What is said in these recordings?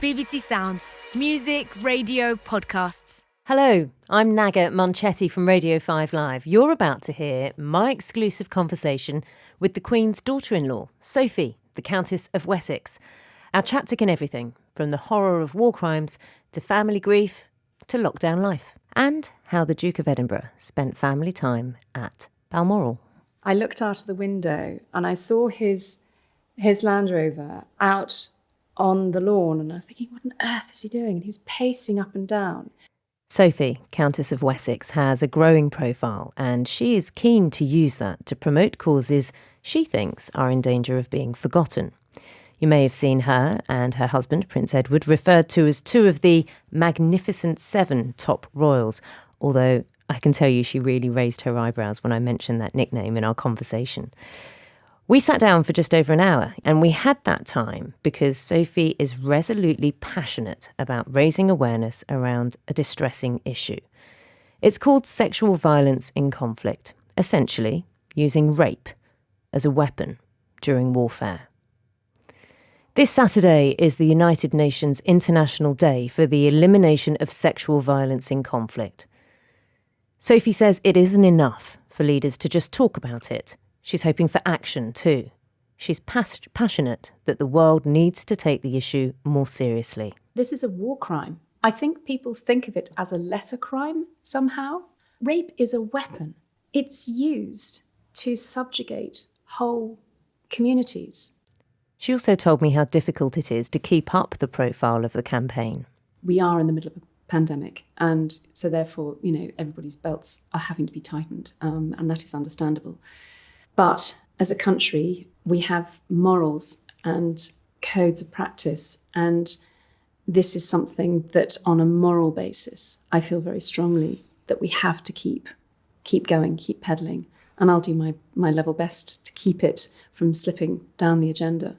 BBC Sounds. Music, radio, podcasts. Hello, I'm Naga Munchetty from Radio 5 Live. You're about to hear my exclusive conversation with the Queen's daughter-in-law, Sophie, the Countess of Wessex. Our chat took in everything, from the horror of war crimes to family grief to lockdown life, and how the Duke of Edinburgh spent family time at Balmoral. I looked out of the window and I saw his Land Rover out on the lawn, and I was thinking, what on earth is he doing? And he was pacing up and down. Sophie, Countess of Wessex, has a growing profile, and she is keen to use that to promote causes she thinks are in danger of being forgotten. You may have seen her and her husband, Prince Edward, referred to as two of the Magnificent Seven top royals, although I can tell you she really raised her eyebrows when I mentioned that nickname in our conversation. We sat down for just over an hour, and we had that time because Sophie is resolutely passionate about raising awareness around a distressing issue. It's called sexual violence in conflict, essentially using rape as a weapon during warfare. This Saturday is the United Nations International Day for the Elimination of Sexual Violence in Conflict. Sophie says it isn't enough for leaders to just talk about it. She's hoping for action too. She's passionate that the world needs to take the issue more seriously. This is a war crime. I think people think of it as a lesser crime somehow. Rape is a weapon. It's used to subjugate whole communities. She also told me how difficult it is to keep up the profile of the campaign. We are in the middle of a pandemic, and so therefore, everybody's belts are having to be tightened, and that is understandable. But as a country, we have morals and codes of practice, and this is something that on a moral basis, I feel very strongly that we have to keep going, keep peddling, and I'll do my level best to keep it from slipping down the agenda.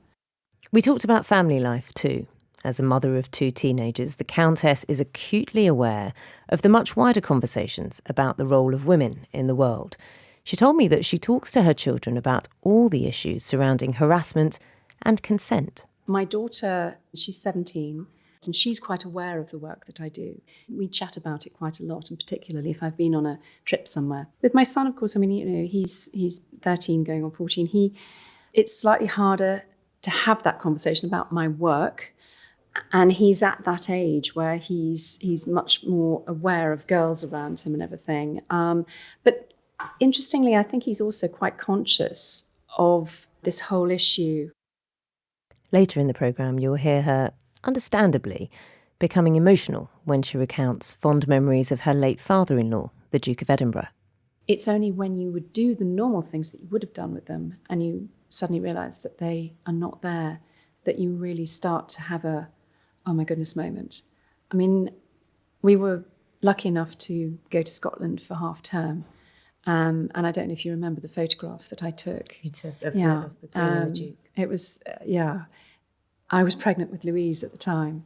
We talked about family life too. As a mother of two teenagers, the Countess is acutely aware of the much wider conversations about the role of women in the world. She told me that she talks to her children about all the issues surrounding harassment and consent. My daughter, she's 17, and she's quite aware of the work that I do. We chat about it quite a lot, and particularly if I've been on a trip somewhere. With my son, of course, he's 13 going on 14. It's slightly harder to have that conversation about my work, and he's at that age where he's much more aware of girls around him and everything. But interestingly, I think he's also quite conscious of this whole issue. Later in the programme, you'll hear her, understandably, becoming emotional when she recounts fond memories of her late father-in-law, the Duke of Edinburgh. It's only when you would do the normal things that you would have done with them and you suddenly realise that they are not there, that you really start to have a, oh my goodness moment. I mean, we were lucky enough to go to Scotland for half term. And I don't know if you remember the photograph that I took. You took of the Queen and the Duke. It was, I was pregnant with Louise at the time.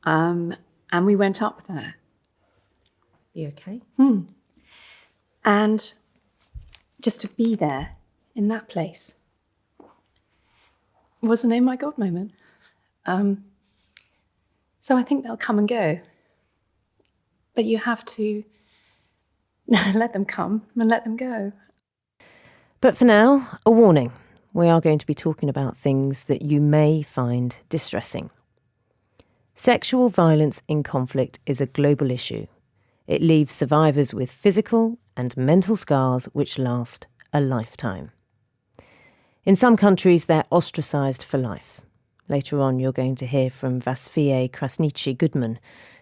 And we went up there. You okay? And just to be there in that place was an oh my God moment. So I think they'll come and go. But you have to let them come and let them go. But for now, a warning. We are going to be talking about things that you may find distressing. Sexual violence in conflict is a global issue. It leaves survivors with physical and mental scars which last a lifetime. In some countries, they're ostracised for life. Later on, you're going to hear from Vasfie Krasniqi-Goodman,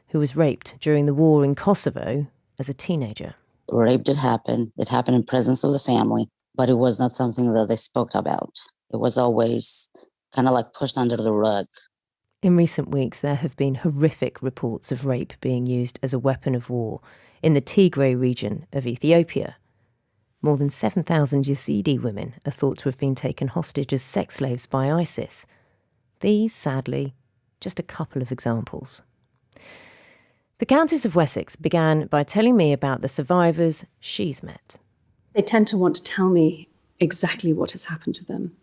who was raped during the war in Kosovo as a teenager. Rape did happen. It happened in presence of the family, but it was not something that they spoke about. It was always kind of like pushed under the rug. In recent weeks, there have been horrific reports of rape being used as a weapon of war in the Tigray region of Ethiopia. More than 7,000 Yazidi women are thought to have been taken hostage as sex slaves by ISIS. These, sadly, just a couple of examples. The Countess of Wessex began by telling me about the survivors she's met. They tend to want to tell me exactly what has happened to them.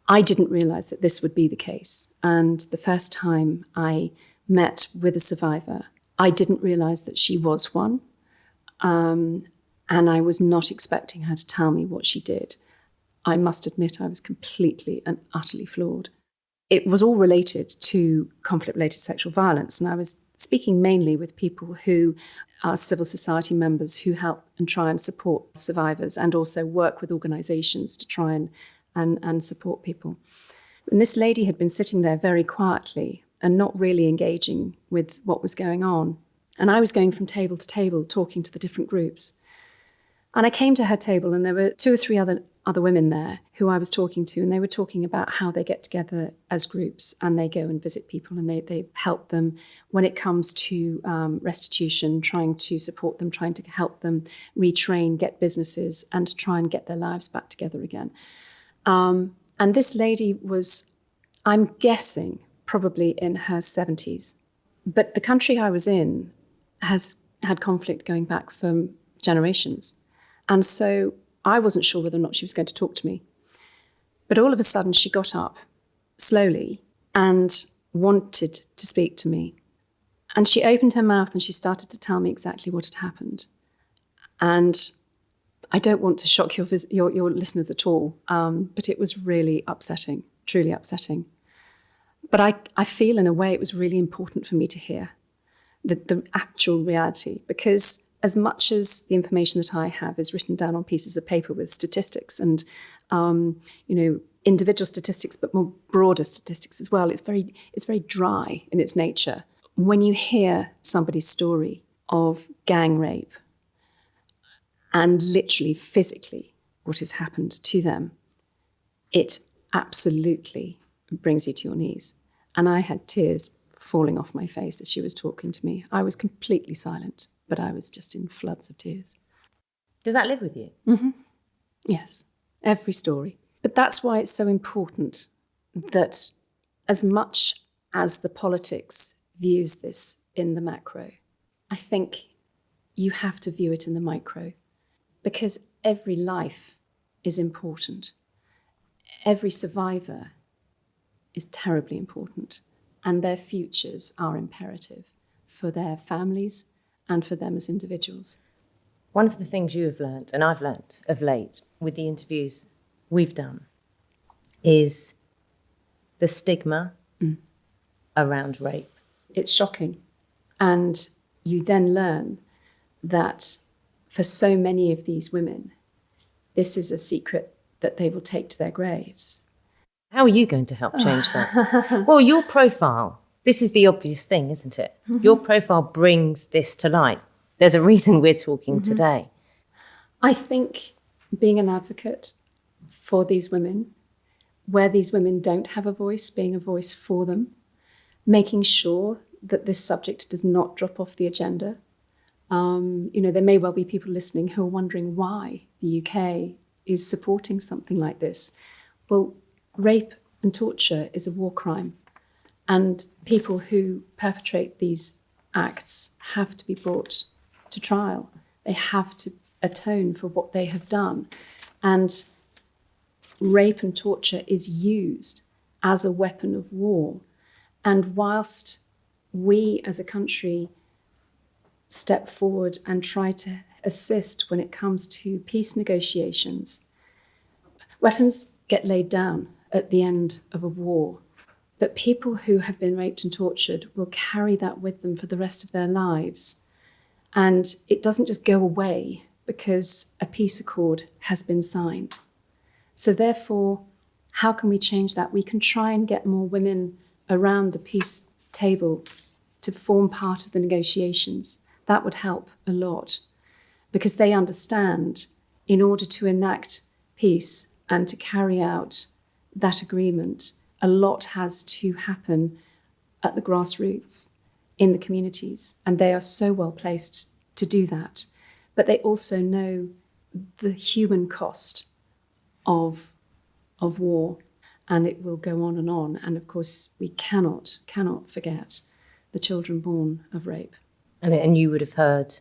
I didn't realise that this would be the case. And the first time I met with a survivor, I didn't realise that she was one. And I was not expecting her to tell me what she did. I must admit I was completely and utterly floored. It was all related to conflict-related sexual violence, and I was speaking mainly with people who are civil society members who help and try and support survivors and also work with organisations to try and support people. And this lady had been sitting there very quietly and not really engaging with what was going on. And I was going from table to table talking to the different groups. And I came to her table and there were 2 or 3 other women there who I was talking to, and they were talking about how they get together as groups and they go and visit people and they help them when it comes to restitution, trying to support them, trying to help them retrain, get businesses and to try and get their lives back together again. And this lady was, I'm guessing, probably in her 70s. But the country I was in has had conflict going back for generations. And so I wasn't sure whether or not she was going to talk to me. But all of a sudden she got up slowly and wanted to speak to me. And she opened her mouth and she started to tell me exactly what had happened. And I don't want to shock your listeners at all, but it was really upsetting, truly upsetting. But I feel in a way it was really important for me to hear the actual reality, because as much as the information that I have is written down on pieces of paper with statistics and, individual statistics, but more broader statistics as well, it's very dry in its nature. When you hear somebody's story of gang rape and literally physically what has happened to them, it absolutely brings you to your knees. And I had tears falling off my face as she was talking to me. I was completely silent, but I was just in floods of tears. Does that live with you? Mm-hmm. Yes, every story. But that's why it's so important that as much as the politics views this in the macro, I think you have to view it in the micro, because every life is important. Every survivor is terribly important, and their futures are imperative for their families and for them as individuals. One of the things you have learnt, and I've learnt of late with the interviews we've done, is the stigma around rape. It's shocking. And you then learn that for so many of these women, this is a secret that they will take to their graves. How are you going to help change that? Well, your profile, this is the obvious thing, isn't it? Mm-hmm. Your profile brings this to light. There's a reason we're talking today. I think being an advocate for these women, where these women don't have a voice, being a voice for them, making sure that this subject does not drop off the agenda. There may well be people listening who are wondering why the UK is supporting something like this. Well, rape and torture is a war crime, and people who perpetrate these acts have to be brought to trial. They have to atone for what they have done. And rape and torture is used as a weapon of war. And whilst we as a country step forward and try to assist when it comes to peace negotiations, weapons get laid down at the end of a war. But people who have been raped and tortured will carry that with them for the rest of their lives. And it doesn't just go away because a peace accord has been signed. So therefore, how can we change that? We can try and get more women around the peace table to form part of the negotiations. That would help a lot, because they understand in order to enact peace and to carry out that agreement, a lot has to happen at the grassroots in the communities, and they are so well placed to do that. But they also know the human cost of war, and it will go on. And of course, we cannot forget the children born of rape. I mean, and you would have heard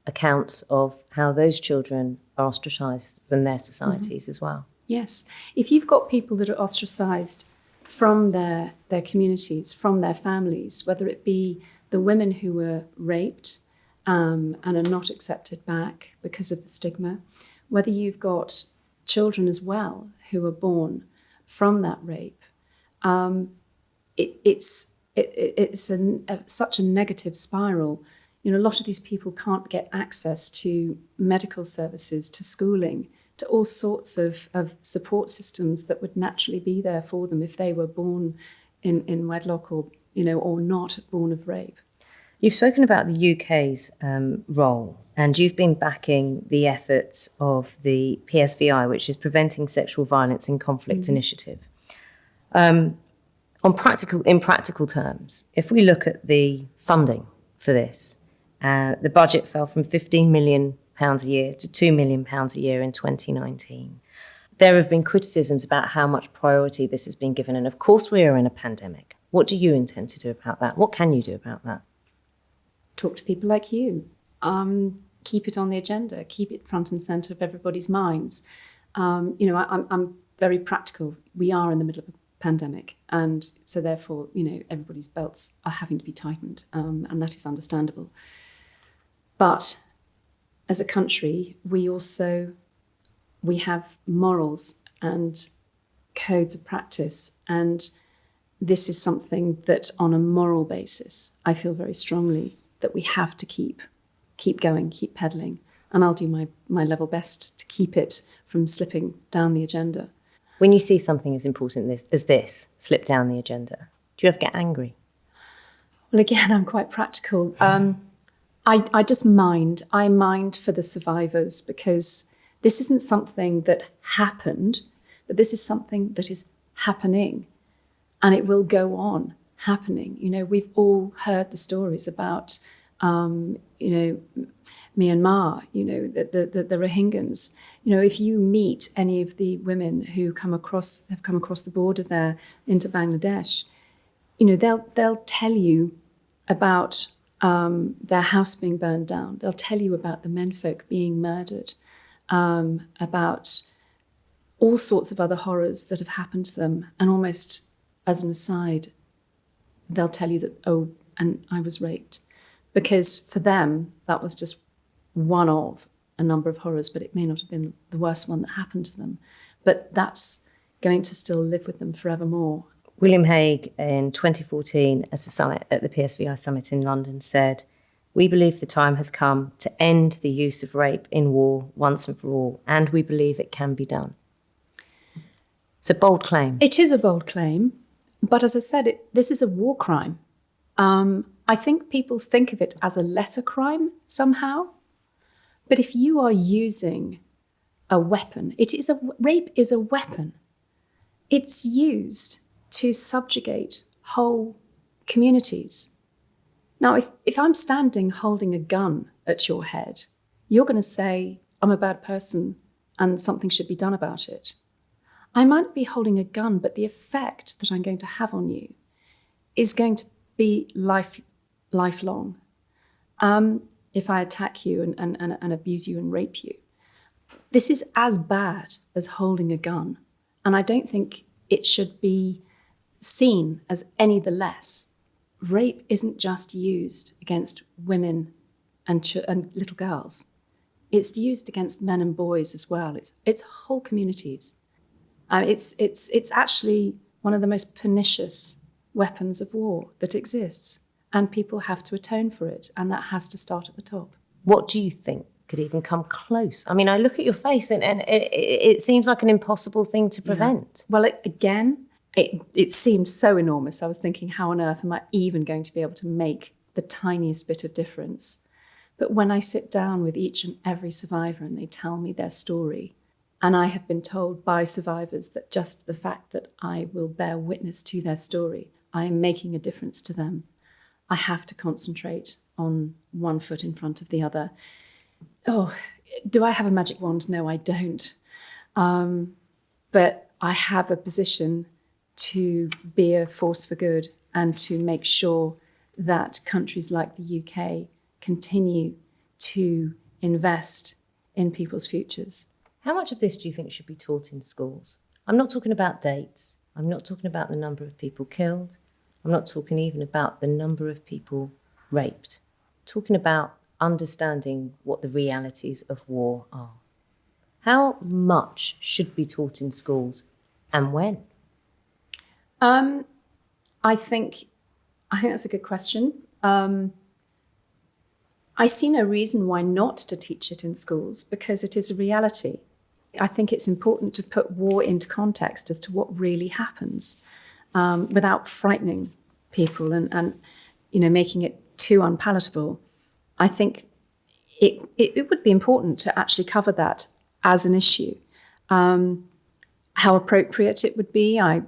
accounts of how those children are ostracised from their societies as well. Yes. If you've got people that are ostracised from their communities, from their families, whether it be the women who were raped and are not accepted back because of the stigma, whether you've got children as well who are born from that rape, it's such a negative spiral. You know, a lot of these people can't get access to medical services, to schooling, to all sorts of support systems that would naturally be there for them if they were born in wedlock or, you know, or not born of rape. You've spoken about the UK's role, and you've been backing the efforts of the PSVI, which is Preventing Sexual Violence in Conflict Initiative. In practical terms, if we look at the funding for this, the budget fell from £15 million a year to £2 million a year in 2019. There have been criticisms about how much priority this has been given, and of course we are in a pandemic. What do you intend to do about that? What can you do about that? Talk to people like you. Keep it on the agenda. Keep it front and centre of everybody's minds. You know, I'm very practical. We are in the middle of a pandemic, and so therefore, you know, everybody's belts are having to be tightened, and that is understandable. But as a country, we have morals and codes of practice, and this is something that on a moral basis, I feel very strongly that we have to keep going, keep peddling, and I'll do my level best to keep it from slipping down the agenda. When you see something as important as this slip down the agenda, do you ever get angry? Well, again, I'm quite practical. I just mind. I mind for the survivors, because this isn't something that happened, but this is something that is happening, and it will go on happening. You know, we've all heard the stories about, you know, Myanmar, you know, the Rohingyas. You know, if you meet any of the women who have come across the border there into Bangladesh, you know, they'll tell you about their house being burned down. They'll tell you about the menfolk being murdered, about all sorts of other horrors that have happened to them. And almost as an aside, they'll tell you that, oh, and I was raped. Because for them, that was just one of a number of horrors, but it may not have been the worst one that happened to them. But that's going to still live with them forevermore. William Hague in 2014 at the PSVI summit in London said, "We believe the time has come to end the use of rape in war once and for all, and we believe it can be done." It's a bold claim. It is a bold claim, but as I said, this is a war crime. I think people think of it as a lesser crime somehow, but if you are using a weapon, rape is a weapon. It's used to subjugate whole communities. Now, if I'm standing holding a gun at your head, you're going to say, I'm a bad person and something should be done about it. I might be holding a gun, but the effect that I'm going to have on you is going to be lifelong. If I attack you and abuse you and rape you, this is as bad as holding a gun. And I don't think it should be seen as any the less. Rape isn't just used against women and little girls. It's used against men and boys as well. It's whole communities. It's actually one of the most pernicious weapons of war that exists, and people have to atone for it, and that has to start at the top. What do you think could even come close? I mean, I look at your face and it seems like an impossible thing to prevent. Yeah. Well, it seemed so enormous. I was thinking, how on earth am I even going to be able to make the tiniest bit of difference? But when I sit down with each and every survivor and they tell me their story, and I have been told by survivors that just the fact that I will bear witness to their story, I am making a difference to them. I have to concentrate on one foot in front of the other. Oh, do I have a magic wand? No, I don't. But I have a position to be a force for good and to make sure that countries like the UK continue to invest in people's futures. How much of this do you think should be taught in schools? I'm not talking about dates. I'm not talking about the number of people killed. I'm not talking even about the number of people raped. I'm talking about understanding what the realities of war are. How much should be taught in schools and when? I think that's a good question. I see no reason why not to teach it in schools, because it is a reality. I think it's important to put war into context as to what really happens, without frightening people and making it too unpalatable. I think it would be important to actually cover that as an issue. How appropriate it would be, I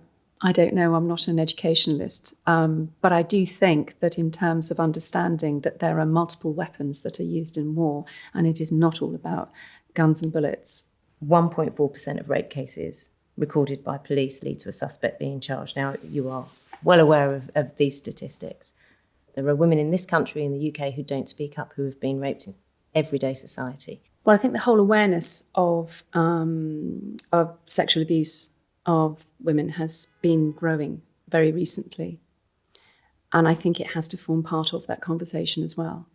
don't know. I'm not an educationalist, but I do think that in terms of understanding that there are multiple weapons that are used in war, and it is not all about guns and bullets. 1.4% of rape cases recorded by police lead to a suspect being charged. Now, you are well aware of these statistics. There are women in this country, in the UK, who don't speak up, who have been raped in everyday society. Well, I think the whole awareness of sexual abuse of women has been growing very recently. And I think it has to form part of that conversation as well.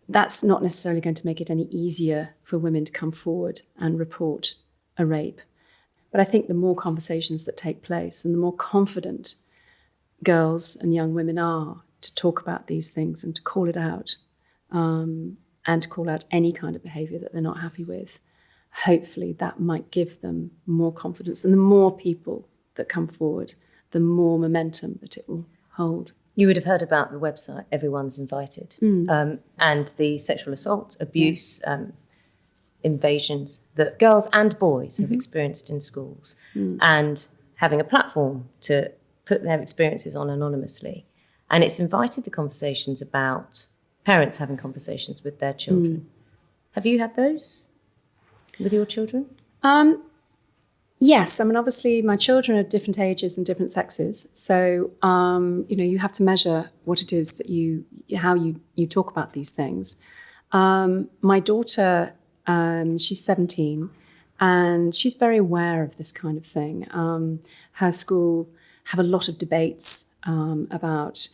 That's not necessarily going to make it any easier for women to come forward and report a rape. But I think the more conversations that take place and the more confident girls and young women are to talk about these things and to call it out, and to call out any kind of behaviour that they're not happy with, hopefully that might give them more confidence. And the more people that come forward, the more momentum that it will hold. You would have heard about the website Everyone's Invited, and the sexual assault, abuse, invasions that girls and boys have experienced in schools, and having a platform to put their experiences on anonymously. And it's invited the conversations about parents having conversations with their children. Have you had those with your children? Yes, I mean, obviously my children are different ages and different sexes. So, you have to measure what it is that how you talk about these things. My daughter, she's 17 and she's very aware of this kind of thing. Her school have a lot of debates about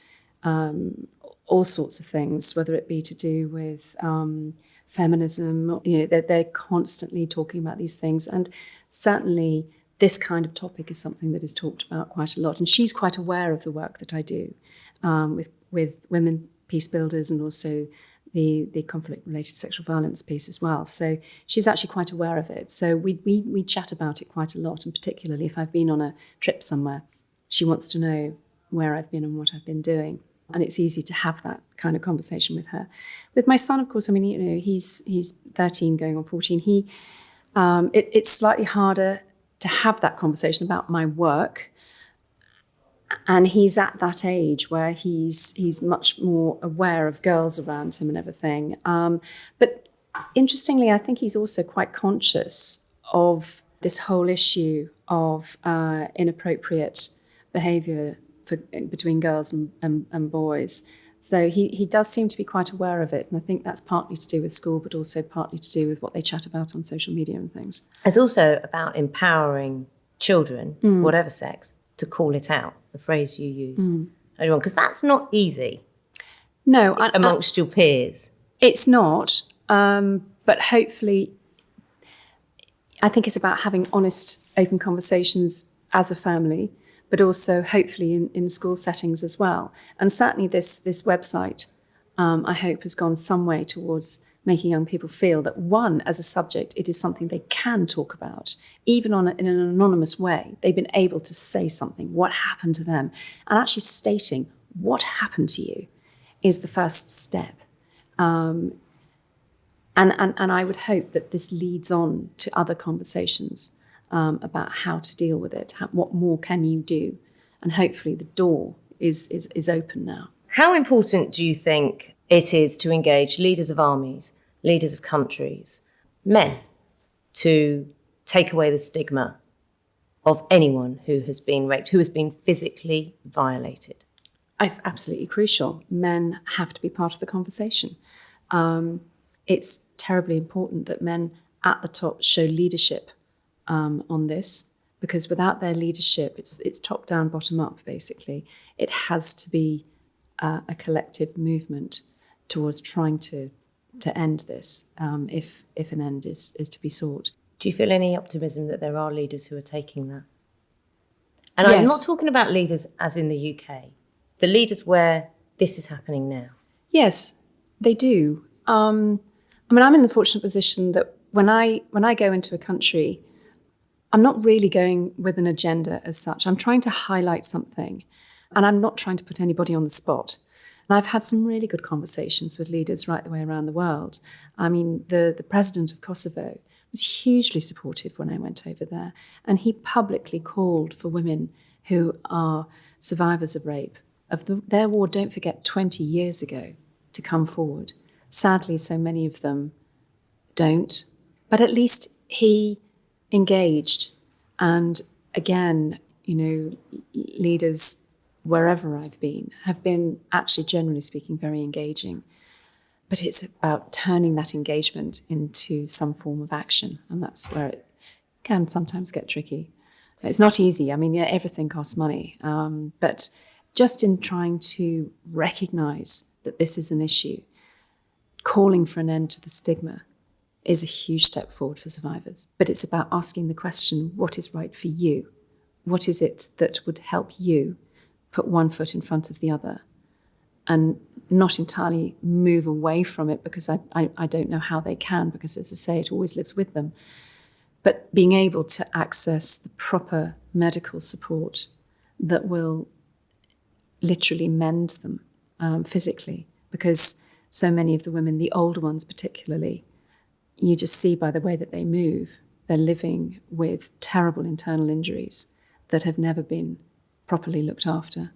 all sorts of things, whether it be to do with feminism. They're constantly talking about these things, and certainly this kind of topic is something that is talked about quite a lot. And she's quite aware of the work that I do with women peace builders and also the conflict-related sexual violence piece as well. So she's actually quite aware of it. So we chat about it quite a lot, and particularly if I've been on a trip somewhere, she wants to know where I've been and what I've been doing. And it's easy to have that kind of conversation with her. With my son, of course, I mean, he's 13 going on 14. It's slightly harder to have that conversation about my work. And he's at that age where he's much more aware of girls around him and everything. But interestingly, I think he's also quite conscious of this whole issue of inappropriate behaviour between girls and boys. So he does seem to be quite aware of it. And I think that's partly to do with school, but also partly to do with what they chat about on social media and things. It's also about empowering children, whatever sex, to call it out, the phrase you used earlier on, because that's not easy. No. Amongst your peers. It's not, but hopefully I think it's about having honest, open conversations as a family, but also hopefully in school settings as well. And certainly this website, I hope, has gone some way towards making young people feel that, one, as a subject, it is something they can talk about, even in an anonymous way. They've been able to say something, what happened to them, and actually stating what happened to you is the first step. And I would hope that this leads on to other conversations about how to deal with it, what more can you do? And hopefully the door is open now. How important do you think it is to engage leaders of armies, leaders of countries, men, to take away the stigma of anyone who has been raped, who has been physically violated? It's absolutely crucial. Men have to be part of the conversation. It's terribly important that men at the top show leadership on this, because without their leadership, it's top down, bottom up, basically. It has to be a collective movement towards trying to end this, if an end is to be sought. Do you feel any optimism that there are leaders who are taking that? And Yes. I'm not talking about leaders as in the UK, the leaders where this is happening now. Yes, they do. I'm in the fortunate position that when I go into a country, I'm not really going with an agenda as such. I'm trying to highlight something, and I'm not trying to put anybody on the spot. And I've had some really good conversations with leaders right the way around the world. I mean, the president of Kosovo was hugely supportive when I went over there, and he publicly called for women who are survivors of rape, of their war, don't forget, 20 years ago, to come forward. Sadly, so many of them don't, but at least he engaged. And again, leaders wherever I've been have been, actually, generally speaking, very engaging. But it's about turning that engagement into some form of action, and that's where it can sometimes get tricky. It's not easy. I mean, everything costs money, but just in trying to recognise that this is an issue, calling for an end to the stigma is a huge step forward for survivors. But it's about asking the question, what is right for you? What is it that would help you put one foot in front of the other, and not entirely move away from it, because I don't know how they can, because, as I say, it always lives with them. But being able to access the proper medical support that will literally mend them physically, because so many of the women, the older ones particularly, you just see by the way that they move, they're living with terrible internal injuries that have never been properly looked after.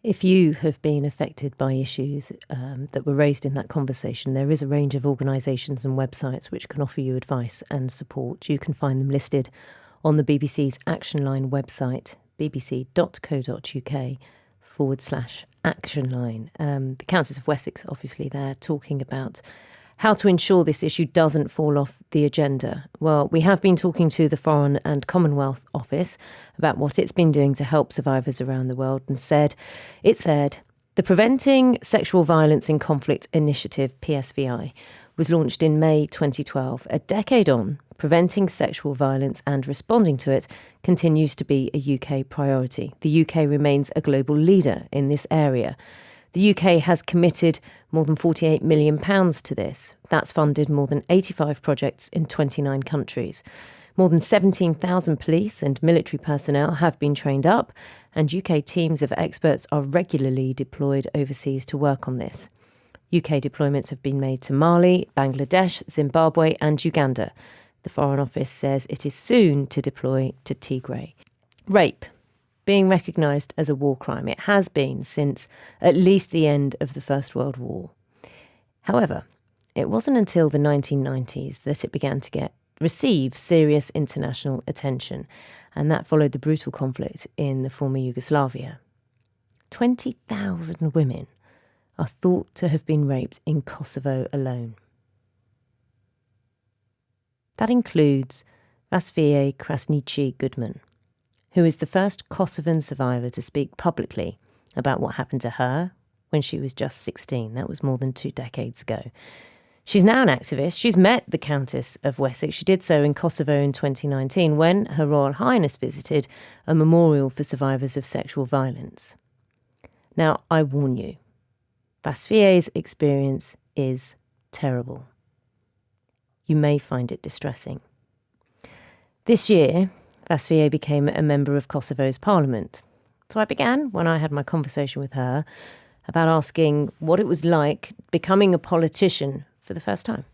If you have been affected by issues that were raised in that conversation, there is a range of organisations and websites which can offer you advice and support. You can find them listed on the BBC's Action Line website, bbc.co.uk/Action Line. The Countess of Wessex, obviously, there talking about how to ensure this issue doesn't fall off the agenda. Well, we have been talking to the Foreign and Commonwealth Office about what it's been doing to help survivors around the world, and it said the Preventing Sexual Violence in Conflict Initiative, PSVI, was launched in May 2012. A decade on, preventing sexual violence and responding to it continues to be a UK priority. The UK remains a global leader in this area. The UK has committed more than £48 million to this. That's funded more than 85 projects in 29 countries. More than 17,000 police and military personnel have been trained up, and UK teams of experts are regularly deployed overseas to work on this. UK deployments have been made to Mali, Bangladesh, Zimbabwe and Uganda. The Foreign Office says it is soon to deploy to Tigray. Rape being recognised as a war crime. It has been since at least the end of the First World War. However, it wasn't until the 1990s that it began to receive serious international attention, and that followed the brutal conflict in the former Yugoslavia. 20,000 women are thought to have been raped in Kosovo alone. That includes Vasfije Krasniqi Goodman, who is the first Kosovan survivor to speak publicly about what happened to her when she was just 16. That was more than 2 decades ago. She's now an activist. She's met the Countess of Wessex. She did so in Kosovo in 2019 when Her Royal Highness visited a memorial for survivors of sexual violence. Now, I warn you, Vasfije's experience is terrible. You may find it distressing. This year, Vasfije became a member of Kosovo's parliament. So I began, when I had my conversation with her, about asking what it was like becoming a politician for the first time.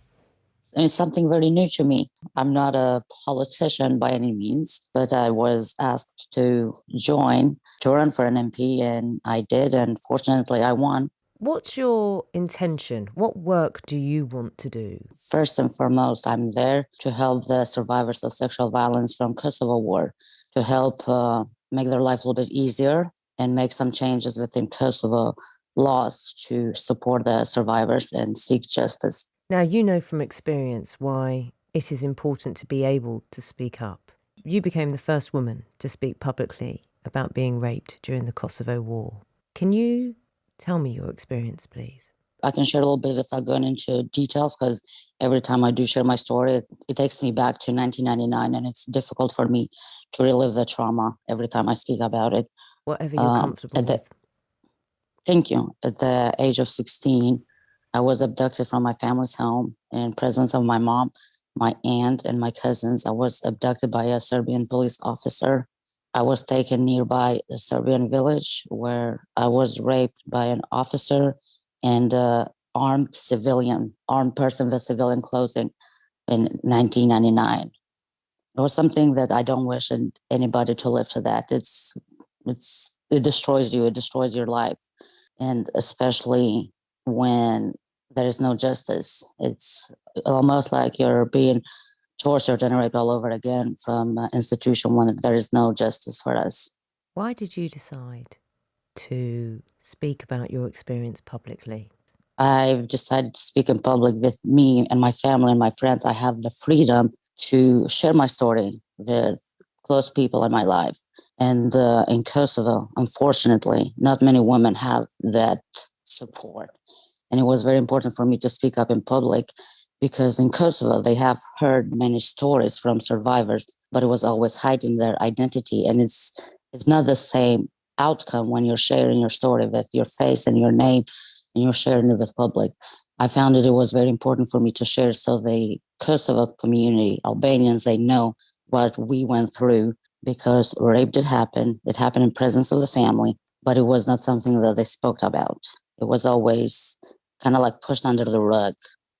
It's something very new to me. I'm not a politician by any means, but I was asked to run for an MP, and I did, and fortunately I won. What's your intention? What work do you want to do? First and foremost, I'm there to help the survivors of sexual violence from Kosovo War, to help make their life a little bit easier and make some changes within Kosovo laws to support the survivors and seek justice. Now, you know from experience why it is important to be able to speak up. You became the first woman to speak publicly about being raped during the Kosovo War. Can you tell me your experience, please? I can share a little bit without going into details because every time I do share my story, it takes me back to 1999, and it's difficult for me to relive the trauma every time I speak about it. Whatever you're comfortable with. Thank you. At the age of 16, I was abducted from my family's home in presence of my mom, my aunt, and my cousins. I was abducted by a Serbian police officer. I was taken nearby a Serbian village where I was raped by an officer and armed person with civilian clothing in 1999. It was something that I don't wish anybody to live to that. It destroys you. It destroys your life. And especially when there is no justice, it's almost like you're being tortured and raped all over again from an institution when there is no justice for us. Why did you decide to speak about your experience publicly? I've decided to speak in public with me and my family and my friends. I have the freedom to share my story with close people in my life. And in Kosovo, unfortunately, not many women have that support. And it was very important for me to speak up in public because in Kosovo, they have heard many stories from survivors, but it was always hiding their identity. And it's not the same outcome when you're sharing your story with your face and your name and you're sharing it with public. I found that it was very important for me to share so the Kosovo community, Albanians, they know what we went through because rape did happen. It happened in presence of the family, but it was not something that they spoke about. It was always kind of like pushed under the rug.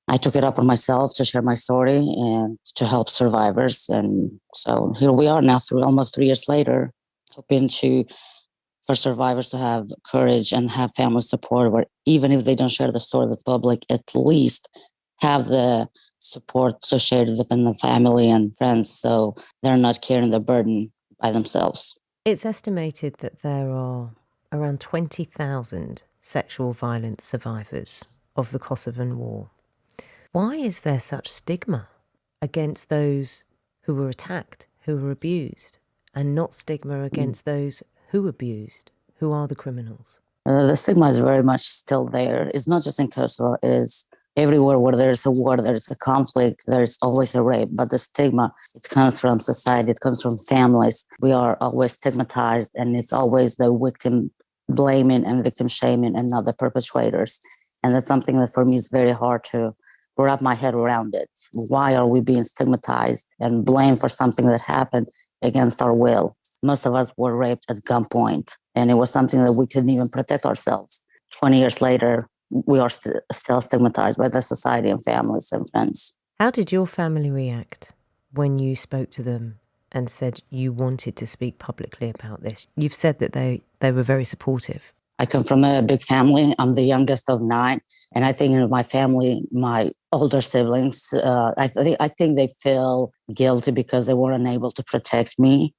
I took it up on myself to share my story and to help survivors. And so here we are now, almost 3 years later, hoping for survivors to have courage and have family support where even if they don't share the story with public, at least have the support to share it within the family and friends so they're not carrying the burden by themselves. It's estimated that there are around 20,000 sexual violence survivors of the Kosovan War. Why is there such stigma against those who were attacked, who were abused, and not stigma against those who abused, who are the criminals? The stigma is very much still there. It's not just in Kosovo, it's everywhere where there's a war, there's a conflict, there's always a rape. But the stigma, it comes from society, it comes from families. We are always stigmatized, and it's always the victim blaming and victim shaming and not the perpetrators. And that's something that for me is very hard to wrap my head around it. Why are we being stigmatized and blamed for something that happened against our will? Most of us were raped at gunpoint, and it was something that we couldn't even protect ourselves. 20 years later, we are still stigmatized by the society and families and friends. How did your family react when you spoke to them and said you wanted to speak publicly about this? You've said that they were very supportive. I come from a big family. I'm the youngest of 9. And I think in my family, my older siblings, I think they feel guilty because they weren't able to protect me.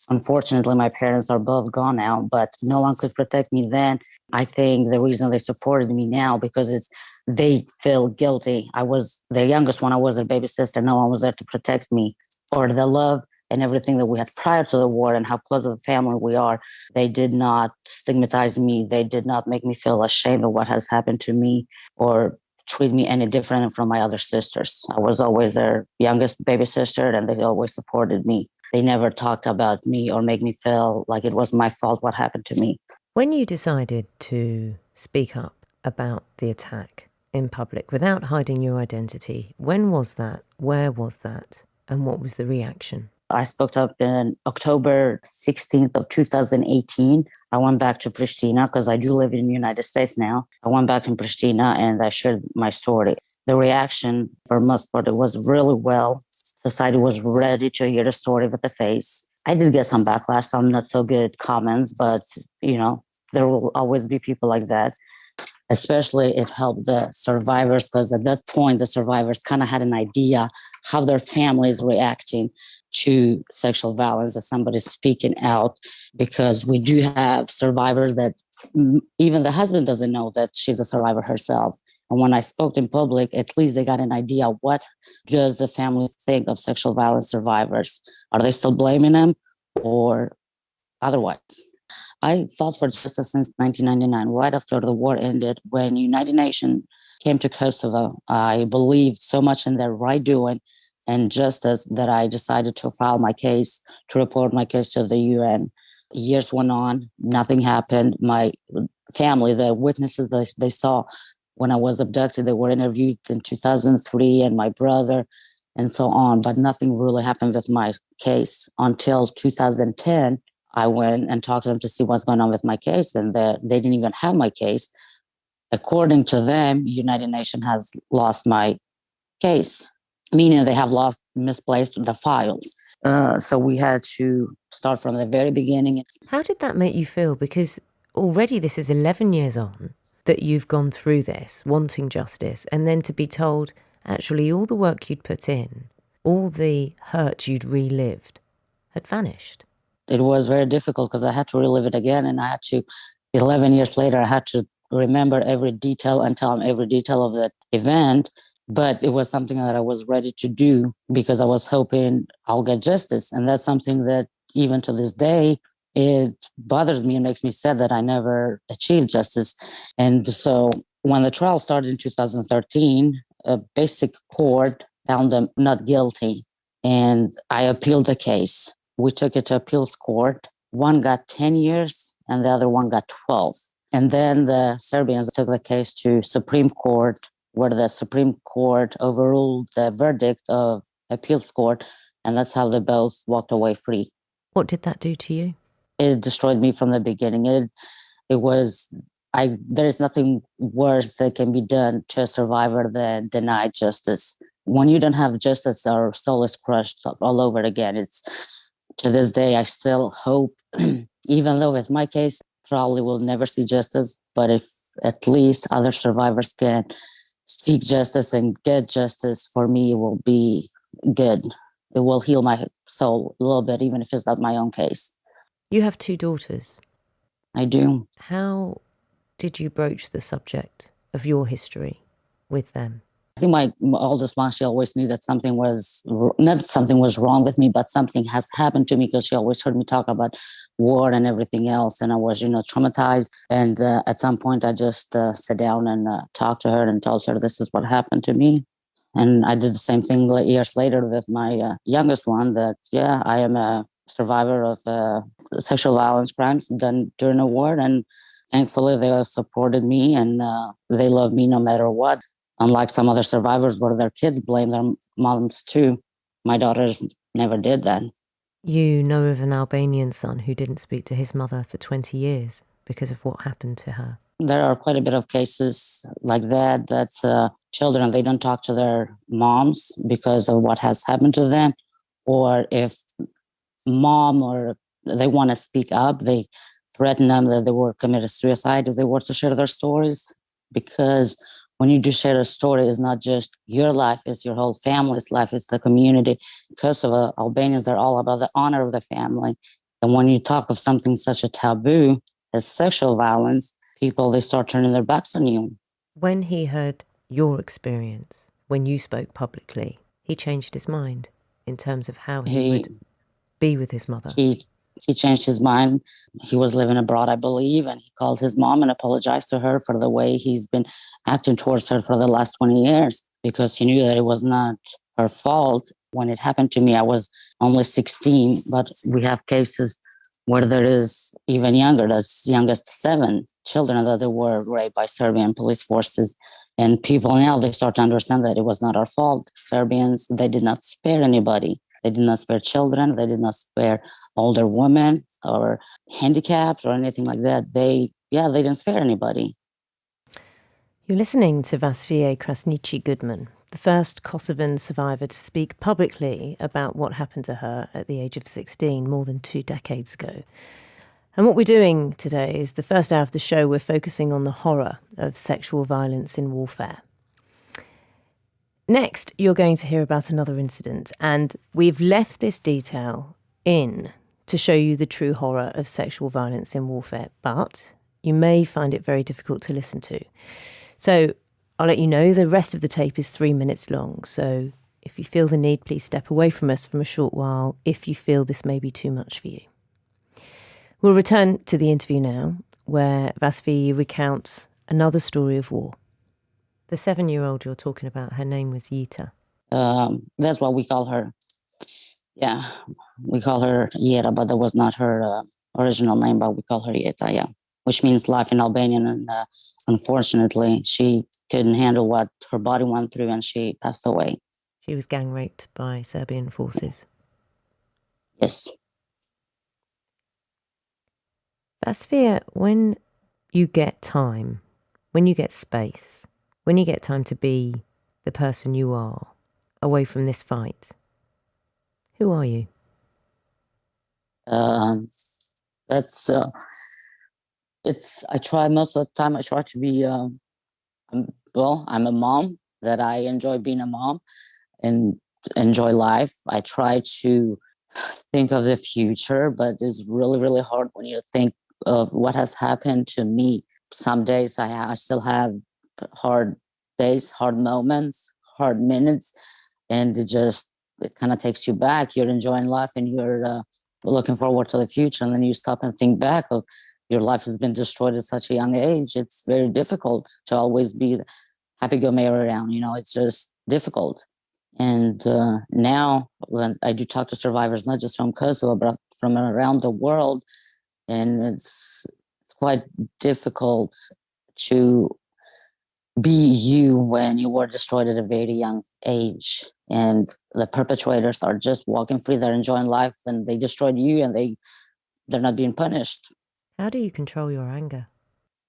Unfortunately, my parents are both gone now, but no one could protect me then. I think the reason they supported me now because they feel guilty. I was their youngest one. I was their baby sister. No one was there to protect me. For the love and everything that we had prior to the war and how close of a family we are, they did not stigmatize me. They did not make me feel ashamed of what has happened to me or treat me any different from my other sisters. I was always their youngest baby sister, and they always supported me. They never talked about me or made me feel like it was my fault what happened to me. When you decided to speak up about the attack in public without hiding your identity, when was that? Where was that? And what was the reaction? I spoke up in October 16th of 2018. I went back to Pristina because I do live in the United States now. I went back in Pristina and I shared my story. The reaction, for the most part, it was really well. Society was ready to hear the story with the face. I did get some backlash, some not so good comments, but, there will always be people like that. Especially it helped the survivors because at that point, the survivors kind of had an idea how their family is reacting to sexual violence, that somebody's speaking out, because we do have survivors that even the husband doesn't know that she's a survivor herself. And when I spoke in public, at least they got an idea what does the family think of sexual violence survivors. Are they still blaming them or otherwise? I fought for justice since 1999, right after the war ended, when United Nations came to Kosovo. I believed so much in their right doing and justice that I decided to file my case, to report my case to the UN. Years went on, nothing happened. My family, the witnesses that they saw when I was abducted, they were interviewed in 2003, and my brother, and so on. But nothing really happened with my case until 2010. I went and talked to them to see what's going on with my case, and they didn't even have my case. According to them, United Nations has lost my case, meaning they have misplaced the files. So we had to start from the very beginning. How did that make you feel? Because already this is 11 years on that you've gone through this, wanting justice, and then to be told, actually, all the work you'd put in, all the hurt you'd relived, had vanished. It was very difficult because I had to relive it again, and I had to, 11 years later, I had to remember every detail and tell them every detail of that event. But it was something that I was ready to do because I was hoping I'll get justice. And that's something that even to this day, it bothers me and makes me sad that I never achieved justice. And so when the trial started in 2013, a basic court found them not guilty. And I appealed the case. We took it to appeals court. One got 10 years and the other one got 12. And then the Serbians took the case to Supreme Court, where the Supreme Court overruled the verdict of appeals court. And that's how they both walked away free. What did that do to you? It destroyed me from the beginning. There is nothing worse that can be done to a survivor than deny justice. When you don't have justice, our soul is crushed all over again. To this day, I still hope, even though with my case, probably will never see justice, but if at least other survivors can seek justice and get justice, for me, it will be good. It will heal my soul a little bit, even if it's not my own case. You have 2 daughters. I do. How did you broach the subject of your history with them? I think my oldest one, she always knew that not something was wrong with me, but something has happened to me, because she always heard me talk about war and everything else. And I was, traumatized. And at some point, I just sat down and talked to her and told her this is what happened to me. And I did the same thing years later with my youngest one, that, I am a survivor of sexual violence crimes done during the war. And thankfully, they supported me and they love me no matter what. Unlike some other survivors where their kids blame their moms too. My daughters never did that. You know of an Albanian son who didn't speak to his mother for 20 years because of what happened to her. There are quite a bit of cases like that children, they don't talk to their moms because of what has happened to them. Or if mom or they want to speak up, they threaten them that they will commit suicide if they were to share their stories. Because when you do share a story, it's not just your life, it's your whole family's life, it's the community. Kosovo, Albanians, they're all about the honor of the family. And when you talk of something such a taboo as sexual violence, people, they start turning their backs on you. When he heard your experience, when you spoke publicly, he changed his mind in terms of how he would be with his mother. He changed his mind. He was living abroad, I believe, and he called his mom and apologized to her for the way he's been acting towards her for the last 20 years, because he knew that it was not her fault. When it happened to me, I was only 16, but we have cases where there is even younger, that's youngest 7 children that they were raped by Serbian police forces. And people now, they start to understand that it was not our fault. Serbians, they did not spare anybody. They did not spare children. They did not spare older women or handicapped or anything like that. They didn't spare anybody. You're listening to Vasvije Krasniqi-Goodman, the first Kosovan survivor to speak publicly about what happened to her at the age of 16 more than 2 decades ago. And what we're doing today is the first hour of the show, we're focusing on the horror of sexual violence in warfare. Next, you're going to hear about another incident, and we've left this detail in to show you the true horror of sexual violence in warfare, but you may find it very difficult to listen to. So I'll let you know the rest of the tape is 3 minutes long, so if you feel the need, please step away from us for a short while if you feel this may be too much for you. We'll return to the interview now, where Vasfi recounts another story of war. The 7-year-old you're talking about, her name was Yita. That's what we call her. Yeah, we call her Yeta, but that was not her original name, but we call her Yeta, yeah, which means life in Albanian. And unfortunately, she couldn't handle what her body went through and she passed away. She was gang raped by Serbian forces. Yes. Vasfia, when you get time, when you get space, when you get time to be the person you are, away from this fight, who are you? I try most of the time, I try to be, I'm a mom, that I enjoy being a mom and enjoy life. I try to think of the future, but it's really, really hard when you think of what has happened to me. Some days I still have hard days, hard moments, hard minutes, and it kind of takes you back. You're enjoying life and you're looking forward to the future, and then you stop and think back of your life has been destroyed at such a young age. It's very difficult to always be happy go merry around. It's just difficult. And now when I do talk to survivors, not just from Kosovo, but from around the world, and it's quite difficult to be you when you were destroyed at a very young age. And the perpetrators are just walking free, they're enjoying life, and they destroyed you, and they're not being punished. How do you control your anger?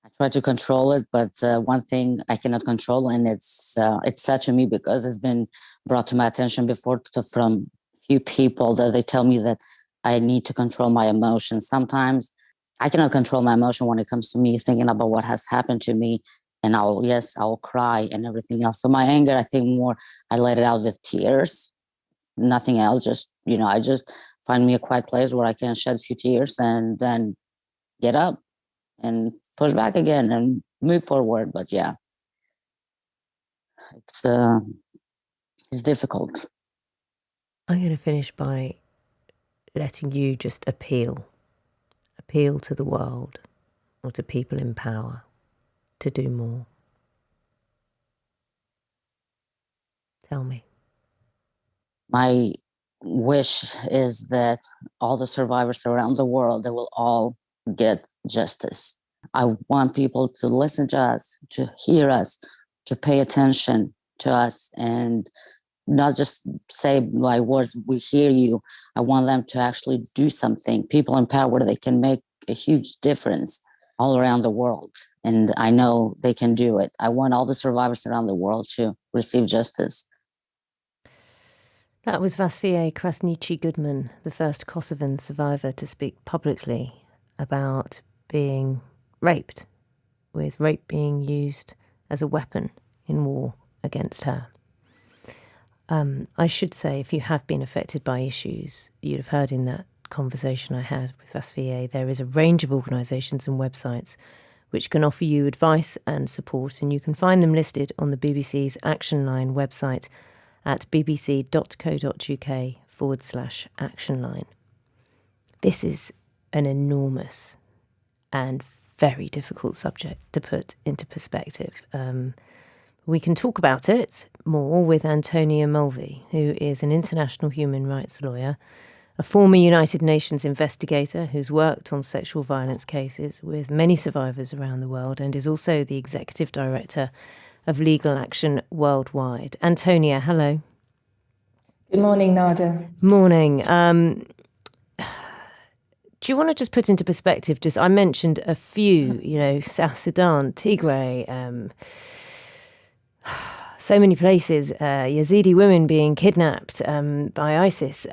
I try to control it, but one thing I cannot control, and it's sad to me because it's been brought to my attention before from few people that they tell me that I need to control my emotions. Sometimes I cannot control my emotion when it comes to me thinking about what has happened to me, and I'll cry and everything else. So my anger, I think more, I let it out with tears, nothing else. I just find me a quiet place where I can shed a few tears and then get up and push back again and move forward. But yeah, it's difficult. I'm going to finish by letting you just appeal to the world or to people in power to do more. Tell me. My wish is that all the survivors around the world, they will all get justice. I want people to listen to us, to hear us, to pay attention to us, and not just say by words, we hear you. I want them to actually do something. People in power, they can make a huge difference all around the world. And I know they can do it. I want all the survivors around the world to receive justice. That was Vasfie Krasniqi Goodman, the first Kosovan survivor to speak publicly about being raped, with rape being used as a weapon in war against her. I should say, if you have been affected by issues, you'd have heard in that conversation I had with Vasfie, there is a range of organisations and websites which can offer you advice and support, and you can find them listed on the BBC's Action Line website at bbc.co.uk/Action Line. This is an enormous and very difficult subject to put into perspective. We can talk about it more with Antonia Mulvey, who is an international human rights lawyer, a former United Nations investigator who's worked on sexual violence cases with many survivors around the world, and is also the executive director of Legal Action Worldwide. Antonia, hello. Good morning, Nada. Morning. Do you want to just put into perspective, I mentioned a few, South Sudan, Tigray, so many places, Yazidi women being kidnapped by ISIS.